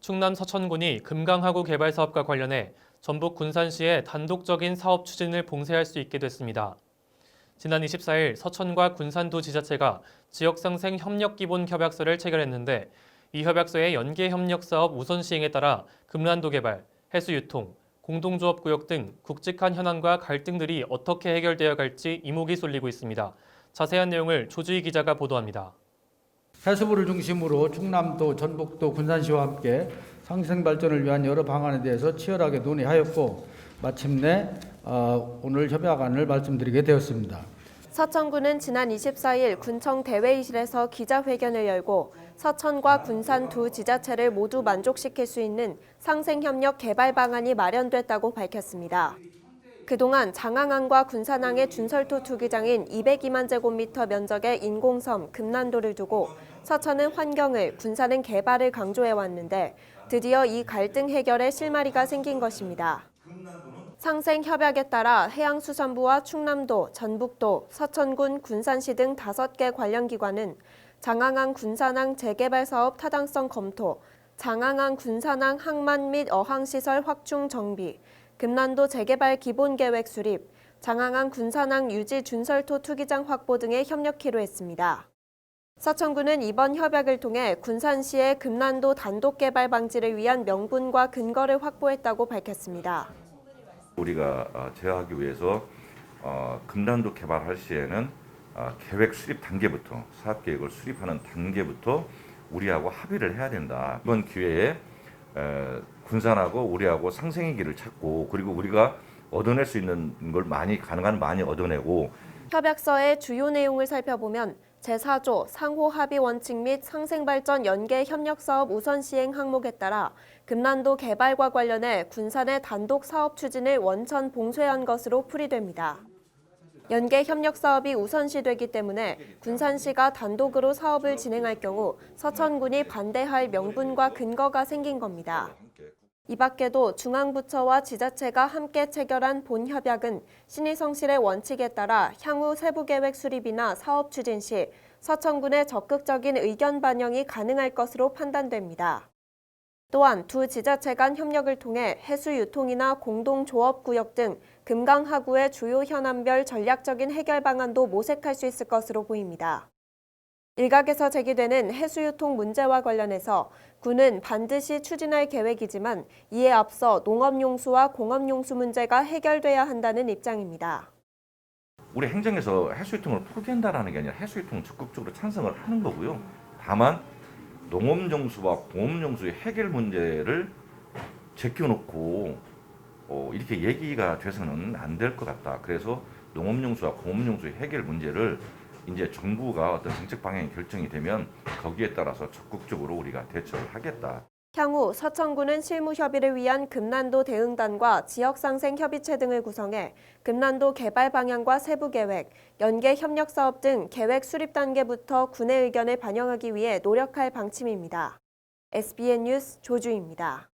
충남 서천군이 금강하구 개발 사업과 관련해 전북 군산시의 단독적인 사업 추진을 봉쇄할 수 있게 됐습니다. 지난 24일 서천과 군산 두 지자체가 지역상생 협력기본 협약서를 체결했는데 이 협약서의 연계협력사업 우선 시행에 따라 금란도 개발, 해수유통, 공동조업구역 등 굵직한 현안과 갈등들이 어떻게 해결되어 갈지 이목이 쏠리고 있습니다. 자세한 내용을 조주희 기자가 보도합니다. 해수부를 중심으로 충남도, 전북도, 군산시와 함께 상생 발전을 위한 여러 방안에 대해서 치열하게 논의하였고 마침내 오늘 협약안을 말씀드리게 되었습니다. 서천군은 지난 24일 군청 대회의실에서 기자회견을 열고 서천과 군산 두 지자체를 모두 만족시킬 수 있는 상생협력 개발 방안이 마련됐다고 밝혔습니다. 그동안 장항항과 군산항의 준설토 투기장인 202만 제곱미터 면적의 인공섬 금난도를 두고 서천은 환경을, 군산은 개발을 강조해왔는데 드디어 이 갈등 해결에 실마리가 생긴 것입니다. 상생 협약에 따라 해양수산부와 충남도, 전북도, 서천군, 군산시 등 5개 관련 기관은 장항항 군산항 재개발 사업 타당성 검토, 장항항 군산항 항만 및 어항시설 확충 정비, 금난도 재개발 기본계획 수립, 장항항 군산항 유지 준설토 투기장 확보 등에 협력키로 했습니다. 서천군은 이번 협약을 통해 군산시의 금난도 단독 개발 방지를 위한 명분과 근거를 확보했다고 밝혔습니다. 우리가 제어하기 위해서 금난도 개발할 시에는 계획 수립 단계부터 사업계획을 수립하는 단계부터 우리하고 합의를 해야 된다. 이번 기회에 군산하고 우리하고 상생의 길을 찾고 그리고 우리가 얻어낼 수 있는 걸 가능한 많이 얻어내고. 협약서의 주요 내용을 살펴보면 제4조 상호 합의 원칙 및 상생발전 연계 협력사업 우선 시행 항목에 따라 금난도 개발과 관련해 군산의 단독 사업 추진을 원천 봉쇄한 것으로 풀이됩니다. 연계 협력 사업이 우선시되기 때문에 군산시가 단독으로 사업을 진행할 경우 서천군이 반대할 명분과 근거가 생긴 겁니다. 이 밖에도 중앙부처와 지자체가 함께 체결한 본협약은 신의성실의 원칙에 따라 향후 세부계획 수립이나 사업 추진 시 서천군의 적극적인 의견 반영이 가능할 것으로 판단됩니다. 또한 두 지자체 간 협력을 통해 해수유통이나 공동조업구역 등 금강하구의 주요 현안별 전략적인 해결 방안도 모색할 수 있을 것으로 보입니다. 일각에서 제기되는 해수유통 문제와 관련해서 군은 반드시 추진할 계획이지만 이에 앞서 농업용수와 공업용수 문제가 해결돼야 한다는 입장입니다. 우리 행정에서 해수유통을 포기한다는 게 아니라 해수유통을 적극적으로 찬성을 하는 거고요. 다만 농업용수와 공업용수의 해결 문제를 제껴놓고 이렇게 얘기가 돼서는 안 될 것 같다. 그래서 농업용수와 공업용수의 해결 문제를 이제 정부가 어떤 정책 방향이 결정이 되면 거기에 따라서 적극적으로 우리가 대처를 하겠다. 향후 서천군은 실무 협의를 위한 금난도 대응단과 지역상생 협의체 등을 구성해 금난도 개발 방향과 세부 계획, 연계 협력 사업 등 계획 수립 단계부터 군의 의견을 반영하기 위해 노력할 방침입니다. SBN 뉴스 조주희입니다.